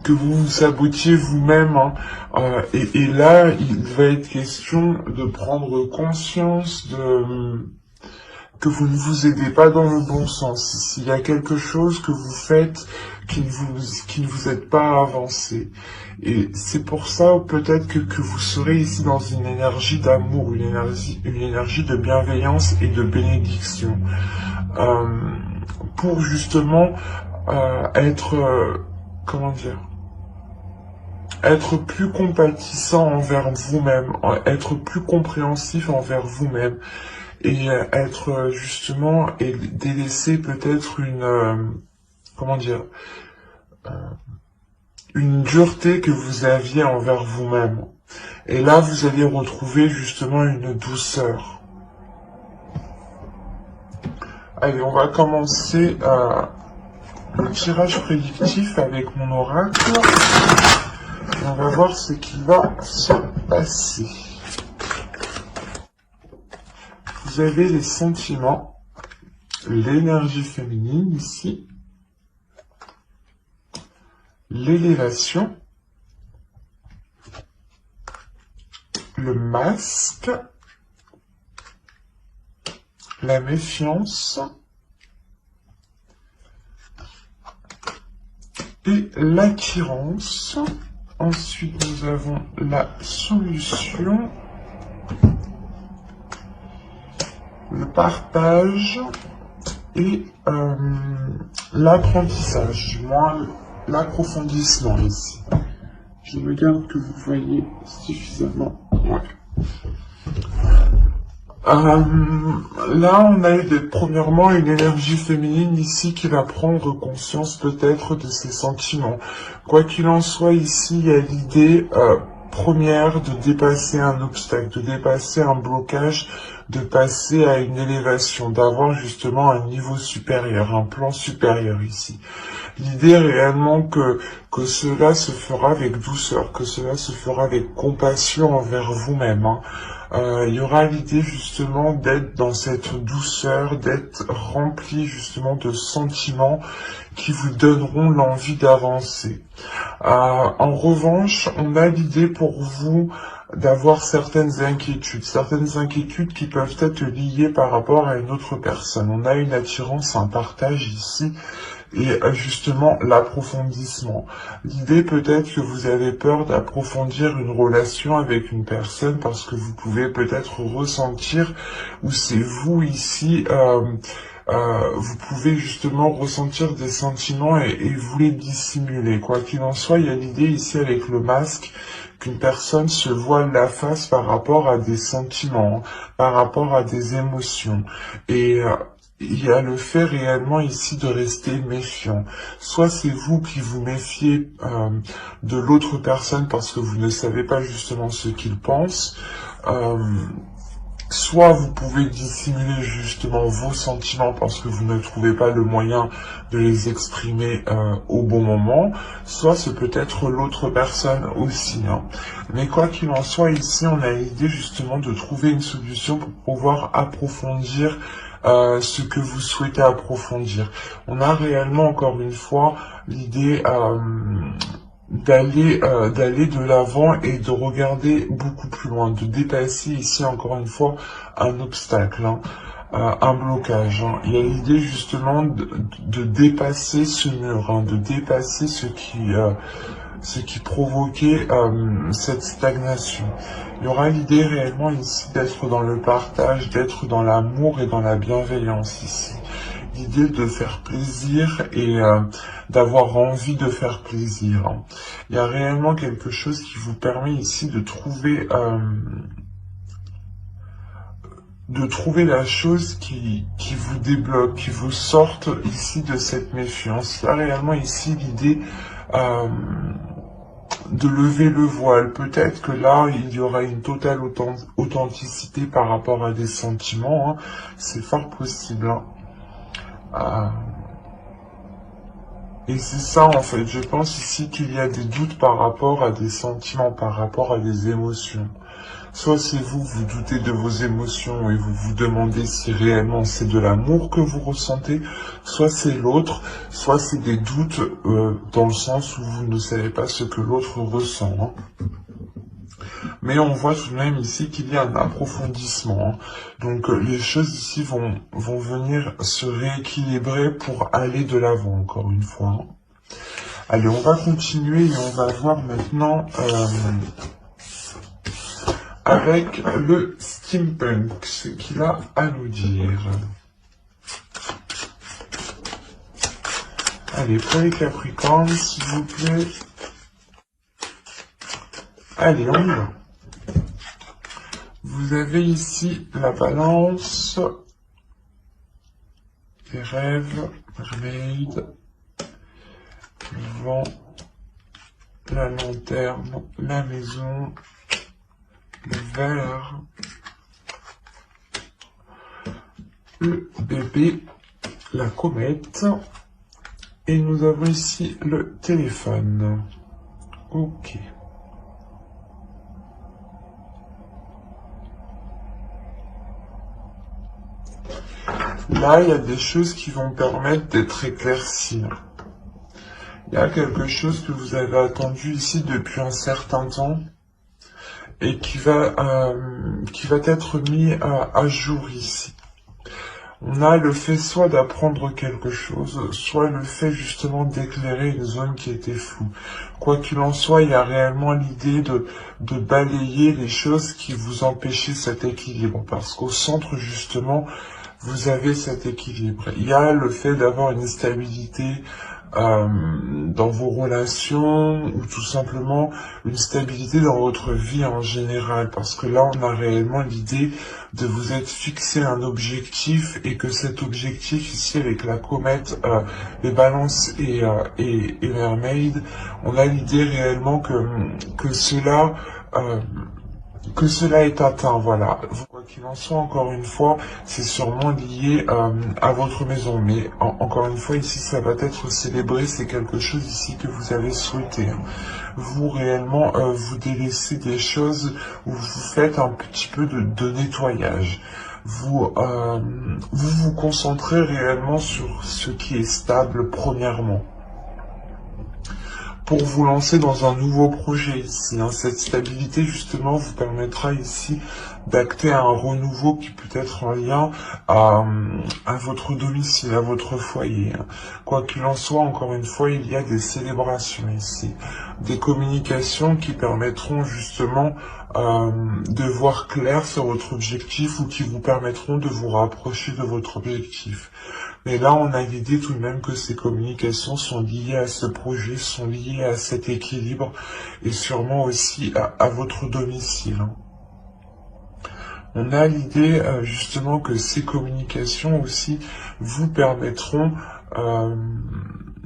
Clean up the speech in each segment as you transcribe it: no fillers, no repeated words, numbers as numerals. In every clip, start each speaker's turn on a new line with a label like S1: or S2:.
S1: que vous vous sabotiez vous-même, hein. Et là, il va être question de prendre conscience que vous ne vous aidez pas dans le bon sens. S'il y a quelque chose que vous faites qui ne vous aide pas à avancer. Et c'est pour ça peut-être que vous serez ici dans une énergie d'amour, une énergie de bienveillance et de bénédiction. Pour justement être, comment dire, être plus compatissant envers vous-même, être plus compréhensif envers vous-même, et être justement, et délaisser peut-être comment dire, une dureté que vous aviez envers vous-même. Et là, vous allez retrouver justement une douceur. Allez, on va commencer le tirage prédictif avec mon oracle. Et on va voir ce qui va se passer. Vous avez les sentiments, l'énergie féminine ici, l'élévation, le masque, la méfiance et l'attirance. Ensuite, nous avons la solution, le partage et l'apprentissage, moins l'approfondissement ici. Je regarde que vous voyez suffisamment. Ouais. Là, on a premièrement une énergie féminine ici qui va prendre conscience peut-être de ses sentiments. Quoi qu'il en soit, ici, il y a l'idée première de dépasser un obstacle, de dépasser un blocage, de passer à une élévation, d'avoir justement un niveau supérieur, un plan supérieur ici. L'idée est réellement que cela se fera avec douceur, que cela se fera avec compassion envers vous-même, hein. Il y aura l'idée justement d'être dans cette douceur, d'être rempli justement de sentiments qui vous donneront l'envie d'avancer. En revanche, on a l'idée pour vous d'avoir certaines inquiétudes qui peuvent être liées par rapport à une autre personne. On a une attirance, un partage ici, et justement l'approfondissement. L'idée peut-être que vous avez peur d'approfondir une relation avec une personne parce que vous pouvez peut-être ressentir, ou c'est vous ici, vous pouvez justement ressentir des sentiments et vous les dissimuler. Quoi qu'il en soit, il y a l'idée ici avec le masque qu'une personne se voile la face par rapport à des sentiments, par rapport à des émotions. Et il y a le fait réellement ici de rester méfiant. Soit c'est vous qui vous méfiez de l'autre personne parce que vous ne savez pas justement ce qu'il pense. Soit vous pouvez dissimuler justement vos sentiments parce que vous ne trouvez pas le moyen de les exprimer au bon moment. Soit c'est peut-être l'autre personne aussi, hein. Mais quoi qu'il en soit, ici on a l'idée justement de trouver une solution pour pouvoir approfondir ce que vous souhaitez approfondir. On a réellement, encore une fois, l'idée d'aller de l'avant et de regarder beaucoup plus loin, de dépasser ici, encore une fois, un obstacle, hein, un blocage, hein. Il y a l'idée justement de dépasser ce mur, hein, de dépasser ce qui provoquait cette stagnation. Il y aura l'idée réellement ici d'être dans le partage, d'être dans l'amour et dans la bienveillance ici. L'idée de faire plaisir et d'avoir envie de faire plaisir, hein. Il y a réellement quelque chose qui vous permet ici de trouver la chose qui vous débloque, qui vous sorte ici de cette méfiance. Il y a réellement ici l'idée de lever le voile. Peut-être que là, il y aura une totale authenticité par rapport à des sentiments, hein. C'est fort possible, hein. Et c'est ça, en fait. Je pense ici qu'il y a des doutes par rapport à des sentiments, par rapport à des émotions. Soit c'est vous, vous doutez de vos émotions et vous vous demandez si réellement c'est de l'amour que vous ressentez, soit c'est l'autre, soit c'est des doutes dans le sens où vous ne savez pas ce que l'autre ressent. Hein. Mais on voit tout de même ici qu'il y a un approfondissement. Hein. Donc les choses ici vont venir se rééquilibrer pour aller de l'avant, encore une fois. Hein. Allez, on va continuer et on va voir maintenant avec le steampunk, ce qu'il a à nous dire. Allez, pour les Capricornes, s'il vous plaît. Allez, on y va. Vous avez ici la balance, les rêves, mermaid, le vent, la lanterne, la maison, le verre, le bébé, la comète, et nous avons ici le téléphone. Ok. Là, il y a des choses qui vont permettre d'être éclaircies. Il y a quelque chose que vous avez attendu ici depuis un certain temps et qui va être mis à jour ici. On a le fait soit d'apprendre quelque chose, soit le fait justement d'éclairer une zone qui était floue. Quoi qu'il en soit, il y a réellement l'idée de balayer les choses qui vous empêchaient cet équilibre. Parce qu'au centre, justement, vous avez cet équilibre. Il y a le fait d'avoir une stabilité dans vos relations ou tout simplement une stabilité dans votre vie en général, parce que là on a réellement l'idée de vous être fixé un objectif et que cet objectif ici avec la comète, les balances et mermaid, on a l'idée réellement que cela est atteint, voilà. Quoi qu'il en soit, encore une fois, c'est sûrement lié à votre maison. Mais encore une fois, ici, ça va être célébré. C'est quelque chose ici que vous avez souhaité. Hein. Vous, réellement, vous délaissez des choses où vous faites un petit peu de nettoyage. Vous vous concentrez réellement sur ce qui est stable, premièrement. Pour vous lancer dans un nouveau projet ici. Hein. Cette stabilité justement vous permettra ici d'acter un renouveau qui peut être en lien à votre domicile, à votre foyer. Hein. Quoi qu'il en soit, encore une fois, il y a des célébrations ici, des communications qui permettront justement de voir clair sur votre objectif ou qui vous permettront de vous rapprocher de votre objectif. Mais là, on a l'idée tout de même que ces communications sont liées à ce projet, sont liées à cet équilibre et sûrement aussi à votre domicile. Hein. On a l'idée justement que ces communications aussi vous permettront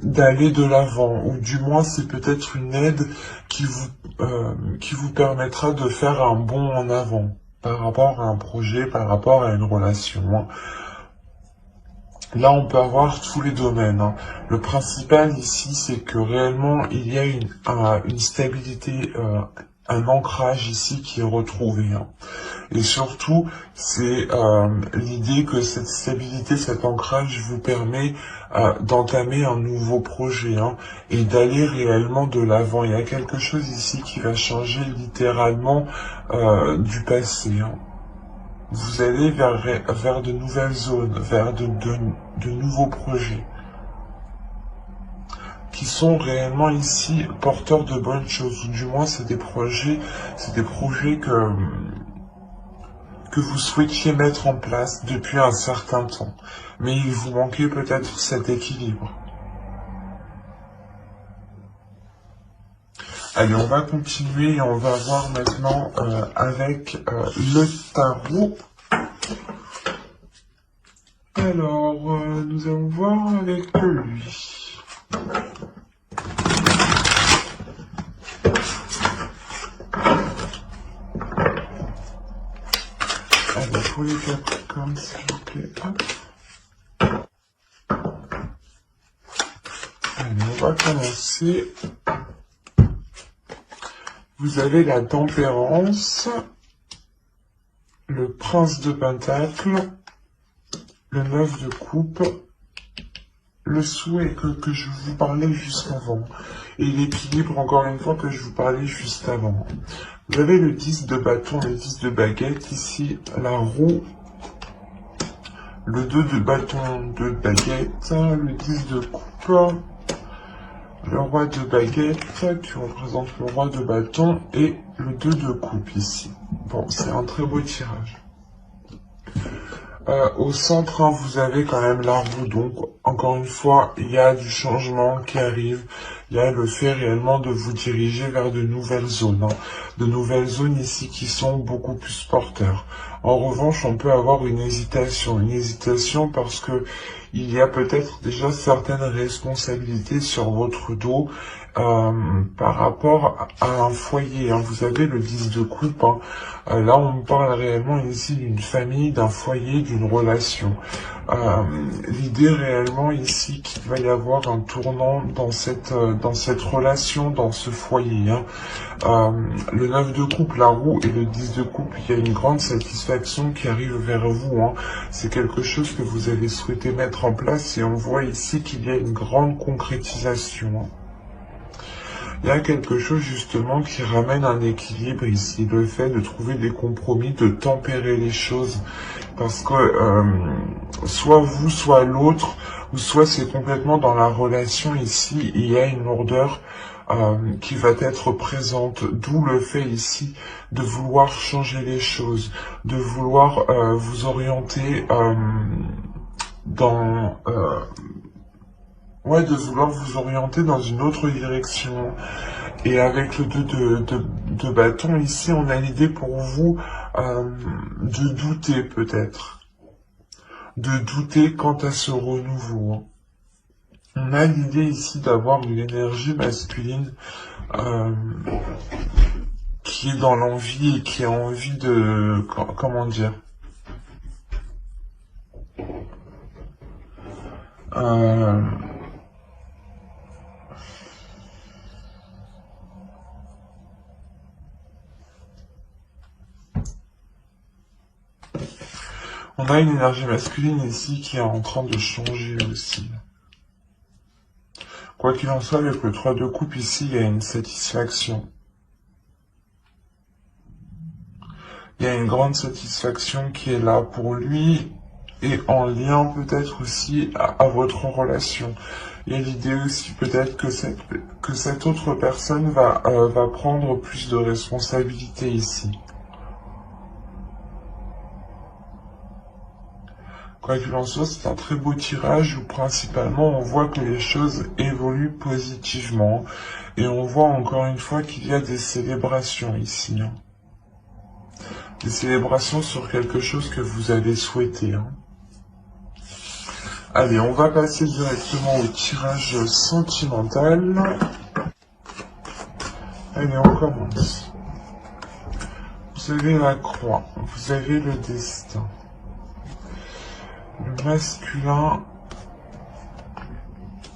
S1: d'aller de l'avant, ou du moins c'est peut-être une aide qui vous permettra de faire un bond en avant par rapport à un projet, par rapport à une relation. Hein. Là, on peut avoir tous les domaines. Hein. Le principal ici, c'est que réellement, il y a une stabilité, un ancrage ici qui est retrouvé. Hein. Et surtout, c'est l'idée que cette stabilité, cet ancrage vous permet d'entamer un nouveau projet hein, et d'aller réellement de l'avant. Il y a quelque chose ici qui va changer littéralement du passé. Hein. Vous allez vers de nouvelles zones, vers de nouveaux projets qui sont réellement ici porteurs de bonnes choses. Ou du moins, c'est des projets que vous souhaitiez mettre en place depuis un certain temps. Mais il vous manquait peut-être cet équilibre. Allez, on va continuer et on va voir maintenant avec le tarot. Alors, nous allons voir avec lui. Allez, pour les Capricornes, s'il vous plaît. Hop. Allez. Allez, on va commencer. Vous avez la tempérance, le prince de pentacle, le 9 de coupe, le souhait que je vous parlais juste avant, et l'équilibre, encore une fois, que je vous parlais juste avant. Vous avez le 10 de bâton, le 10 de baguette, ici, la roue, le 2 de bâton de baguette, le 10 de coupe, le roi de baguette, qui représente le roi de bâton, et le 2 de coupe, ici. Bon, c'est un très beau tirage. Au centre, hein, vous avez quand même la roue, donc encore une fois, il y a du changement qui arrive, il y a le fait réellement de vous diriger vers de nouvelles zones, hein. De nouvelles zones ici qui sont beaucoup plus porteurs. En revanche, on peut avoir une hésitation parce que il y a peut-être déjà certaines responsabilités sur votre dos par rapport à un foyer, hein. Vous avez le 10 de coupe, hein. Là, on parle réellement ici d'une famille, d'un foyer, d'une relation. L'idée réellement ici qu'il va y avoir un tournant dans cette relation, dans ce foyer, hein. Le 9 de coupe, la roue, et le 10 de coupe, il y a une grande satisfaction qui arrive vers vous, hein. C'est quelque chose que vous avez souhaité mettre en place et on voit ici qu'il y a une grande concrétisation, hein. Il y a quelque chose justement qui ramène un équilibre ici, le fait de trouver des compromis, de tempérer les choses, parce que soit vous, soit l'autre, ou soit c'est complètement dans la relation ici, il y a une lourdeur qui va être présente, d'où le fait ici de vouloir changer les choses, de vouloir vous orienter de vouloir vous orienter dans une autre direction. Et avec le 2 de bâton, ici, on a l'idée pour vous de douter peut-être. De douter quant à ce renouveau, hein. On a l'idée ici d'avoir une énergie masculine qui est dans l'envie et qui a envie de... Comment dire, on a une énergie masculine ici qui est en train de changer aussi. Quoi qu'il en soit, avec le 3 de coupe ici, il y a une satisfaction. Il y a une grande satisfaction qui est là pour lui et en lien peut-être aussi à votre relation. Il y a l'idée aussi peut-être que cette autre personne va prendre plus de responsabilités ici. Quoi qu'il en soit, c'est un très beau tirage où principalement on voit que les choses évoluent positivement. Et on voit encore une fois qu'il y a des célébrations ici, hein. Des célébrations sur quelque chose que vous avez souhaité, hein. Allez, on va passer directement au tirage sentimental. Allez, on commence. Vous avez la croix, vous avez le destin. Le masculin,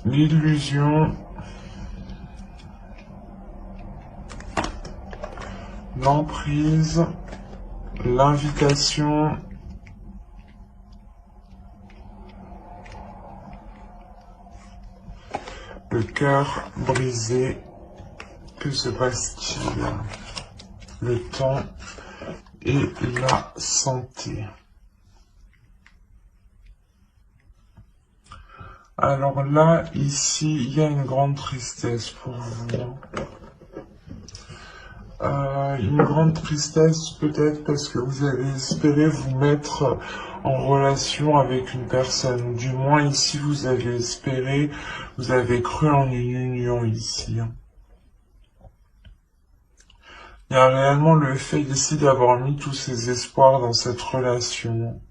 S1: l'illusion, l'emprise, l'invitation, le cœur brisé. Que se passe-t-il? Le temps et la santé. Alors là, ici, il y a une grande tristesse pour vous. Une grande tristesse peut-être parce que vous avez espéré vous mettre en relation avec une personne. Du moins ici, vous avez espéré, vous avez cru en une union ici. Il y a réellement le fait ici d'avoir mis tous ses espoirs dans cette relation.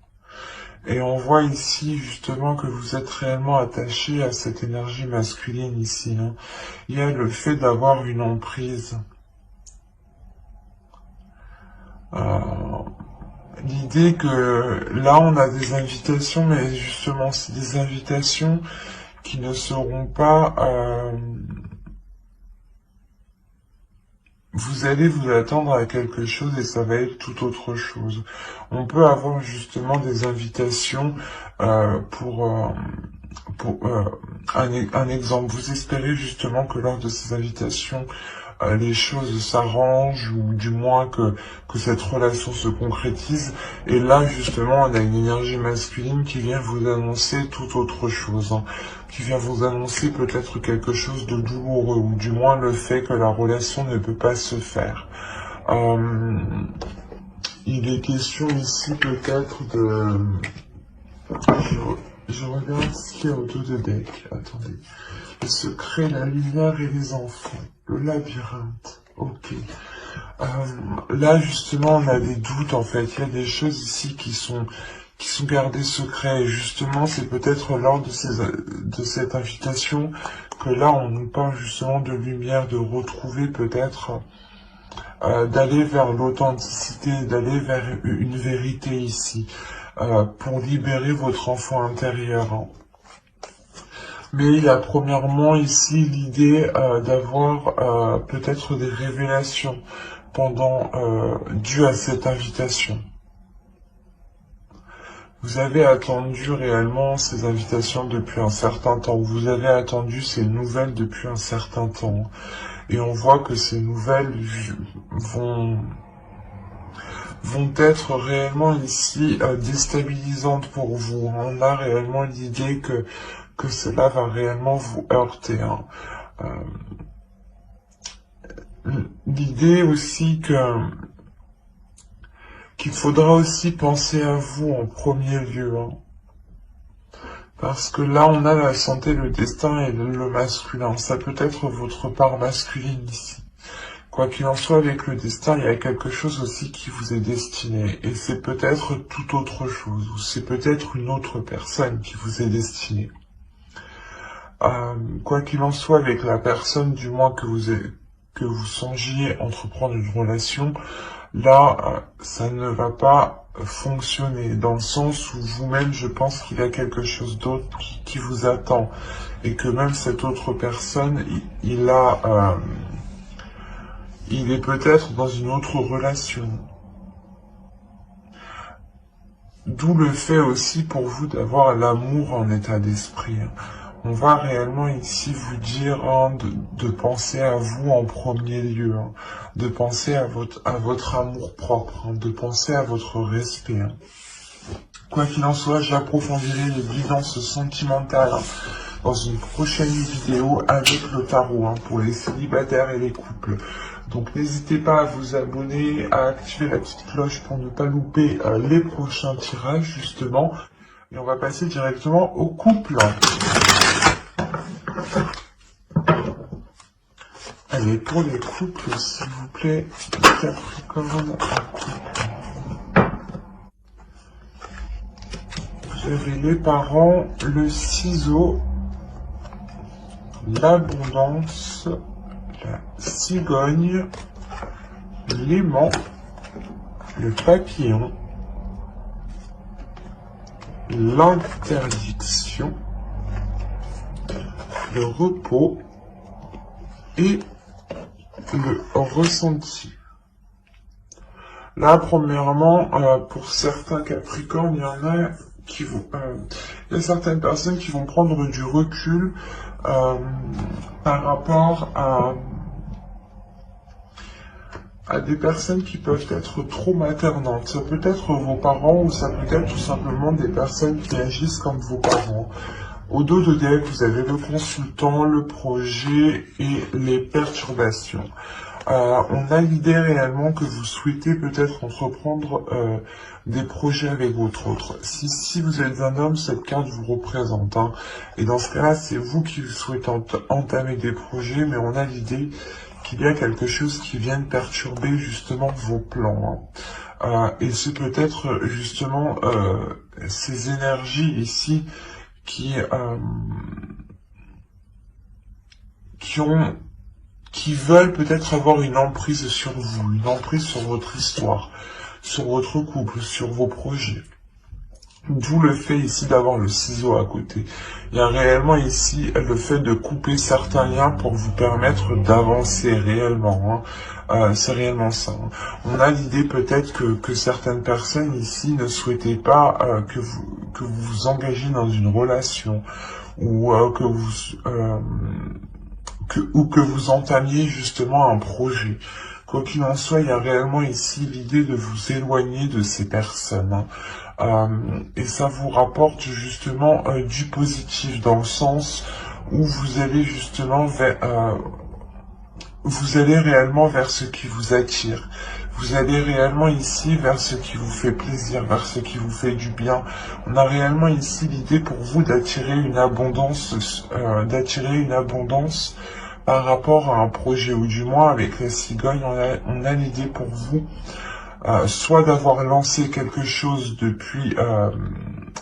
S1: Et on voit ici justement que vous êtes réellement attaché à cette énergie masculine ici, hein. Il y a le fait d'avoir une emprise. L'idée que là on a des invitations, mais justement c'est des invitations qui ne seront pas... vous allez vous attendre à quelque chose et ça va être tout autre chose. On peut avoir justement des invitations pour un exemple. Vous espérez justement que lors de ces invitations, les choses s'arrangent ou du moins que cette relation se concrétise. Et là, justement, on a une énergie masculine qui vient vous annoncer tout autre chose, hein, qui vient vous annoncer peut-être quelque chose de douloureux ou du moins le fait que la relation ne peut pas se faire. Il est question ici peut-être de... Je regarde ce qu'il y a au dos de deck. Attendez. Le secret, la lumière et les enfants. Le labyrinthe. Ok. Là, justement, on a des doutes, en fait. Il y a des choses ici qui sont gardées secrets. Et justement, c'est peut-être lors de cette invitation que là, on nous parle justement de lumière, de retrouver peut-être, d'aller vers l'authenticité, d'aller vers une vérité ici. Pour libérer votre enfant intérieur. Hein. Mais il y a premièrement ici l'idée d'avoir peut-être des révélations dues à cette invitation. Vous avez attendu réellement ces invitations depuis un certain temps. Vous avez attendu ces nouvelles depuis un certain temps. Et on voit que ces nouvelles vont être réellement ici déstabilisantes pour vous. On a réellement l'idée que cela va réellement vous heurter. Hein. L'idée aussi qu'il faudra aussi penser à vous en premier lieu. Hein. Parce que là, on a la santé, le destin et le masculin. Ça peut être votre part masculine ici. Quoi qu'il en soit, avec le destin, il y a quelque chose aussi qui vous est destiné. Et c'est peut-être tout autre chose. Ou c'est peut-être une autre personne qui vous est destinée. Quoi qu'il en soit, avec la personne, du moins que vous songiez entreprendre une relation, là, ça ne va pas fonctionner. Dans le sens où vous-même, je pense qu'il y a quelque chose d'autre qui vous attend. Et que même cette autre personne, il est peut-être dans une autre relation. D'où le fait aussi pour vous d'avoir l'amour en état d'esprit. On va réellement ici vous dire hein, de penser à vous en premier lieu, hein, de penser à votre amour propre, hein, de penser à votre respect. Hein. Quoi qu'il en soit, j'approfondirai les guidances sentimentales hein, dans une prochaine vidéo avec le tarot hein, pour les célibataires et les couples. Donc n'hésitez pas à vous abonner, à activer la petite cloche pour ne pas louper les prochains tirages justement. Et on va passer directement au couple. Allez, pour les couples, s'il vous plaît, Capricorne. Vous avez les parents, le ciseau, l'abondance, la cigogne, l'aimant, le papillon, l'interdiction, le repos et le ressenti. Là, premièrement, pour certains Capricornes, il y en a qui vont, il y a certaines personnes qui vont prendre du recul par rapport à des personnes qui peuvent être trop maternantes. Ça peut être vos parents ou ça peut être tout simplement des personnes qui agissent comme vos parents. Au dos de deck, vous avez le consultant, le projet et les perturbations. On a l'idée réellement que vous souhaitez peut-être entreprendre des projets avec votre autre. Si vous êtes un homme, cette carte vous représente. Hein. Et dans ce cas-là, c'est vous qui souhaitez entamer des projets, mais on a l'idée qu'il y a quelque chose qui vient perturber justement vos plans. Hein. Et c'est peut-être justement ces énergies ici qui veulent peut-être avoir une emprise sur vous, une emprise sur votre histoire, sur votre couple, sur vos projets. D'où le fait ici d'avoir le ciseau à côté. Il y a réellement ici le fait de couper certains liens pour vous permettre d'avancer réellement. C'est réellement ça. On a l'idée peut-être que certaines personnes ici ne souhaitaient pas que vous vous engagez dans une relation ou ou que vous entamiez justement un projet. Quoi qu'il en soit, il y a réellement ici l'idée de vous éloigner de ces personnes. Et ça vous rapporte justement du positif dans le sens où vous allez justement vous allez réellement vers ce qui vous attire. Vous allez réellement ici vers ce qui vous fait plaisir, vers ce qui vous fait du bien. On a réellement ici l'idée pour vous d'attirer une abondance, par rapport à un projet, ou du moins avec la cigogne, on a l'idée pour vous soit d'avoir lancé quelque chose depuis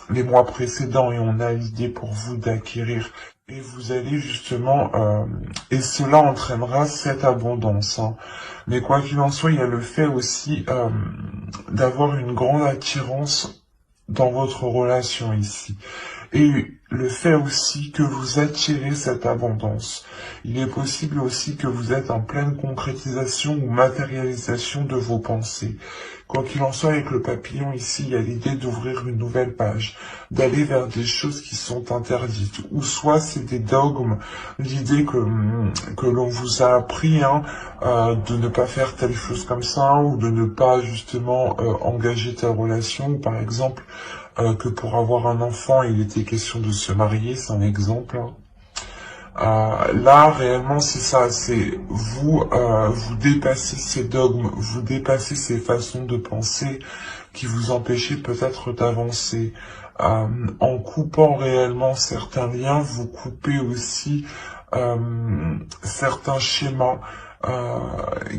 S1: les mois précédents et on a l'idée pour vous d'acquérir et vous allez justement et cela entraînera cette abondance. Mais quoi qu'il en soit, il y a le fait aussi d'avoir une grande attirance dans votre relation ici. Et le fait aussi que vous attirez cette abondance. Il est possible aussi que vous êtes en pleine concrétisation ou matérialisation de vos pensées. Quoi qu'il en soit, avec le papillon ici, il y a l'idée d'ouvrir une nouvelle page, d'aller vers des choses qui sont interdites, ou soit c'est des dogmes, l'idée que l'on vous a appris de ne pas faire telle chose comme ça, ou de ne pas justement engager telle relation, ou par exemple que pour avoir un enfant, il était question de se marier, c'est un exemple. Là, réellement, c'est ça, c'est vous dépassez ces dogmes, vous dépassez ces façons de penser qui vous empêchaient peut-être d'avancer. En coupant réellement certains liens, vous coupez aussi certains schémas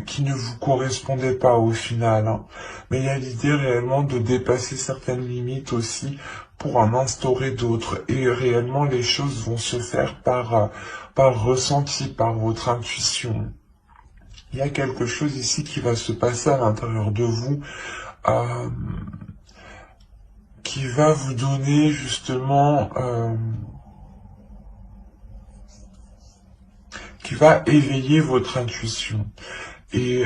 S1: qui ne vous correspondaient pas au final. Mais il y a l'idée réellement de dépasser certaines limites aussi pour en instaurer d'autres. Et réellement, les choses vont se faire par ressenti, par votre intuition. Il y a quelque chose ici qui va se passer à l'intérieur de vous, qui va vous donner justement, qui va éveiller votre intuition. Et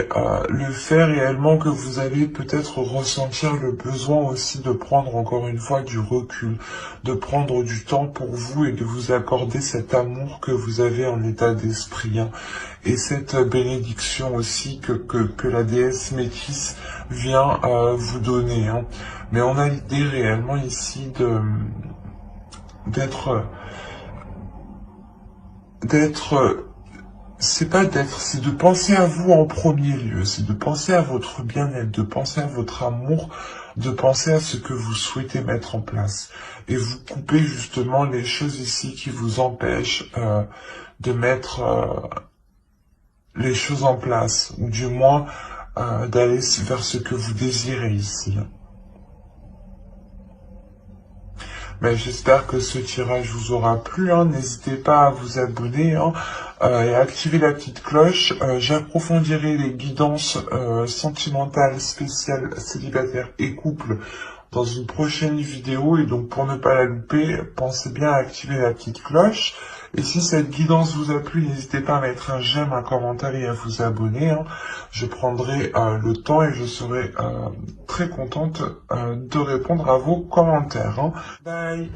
S1: le fait réellement que vous allez peut-être ressentir le besoin aussi de prendre encore une fois du recul, de prendre du temps pour vous et de vous accorder cet amour que vous avez en état d'esprit. Et cette bénédiction aussi que la déesse métisse vient vous donner. Mais on a l'idée réellement ici c'est de penser à vous en premier lieu, c'est de penser à votre bien-être, de penser à votre amour, de penser à ce que vous souhaitez mettre en place. Et vous coupez justement les choses ici qui vous empêchent de mettre les choses en place, ou du moins d'aller vers ce que vous désirez ici. Mais j'espère que ce tirage vous aura plu. N'hésitez pas à vous abonner et à activer la petite cloche. J'approfondirai les guidances sentimentales spéciales célibataires et couples dans une prochaine vidéo. Et donc pour ne pas la louper, pensez bien à activer la petite cloche. Et si cette guidance vous a plu, n'hésitez pas à mettre un j'aime, un commentaire et à vous abonner. Je prendrai le temps et je serai très contente de répondre à vos commentaires. Bye!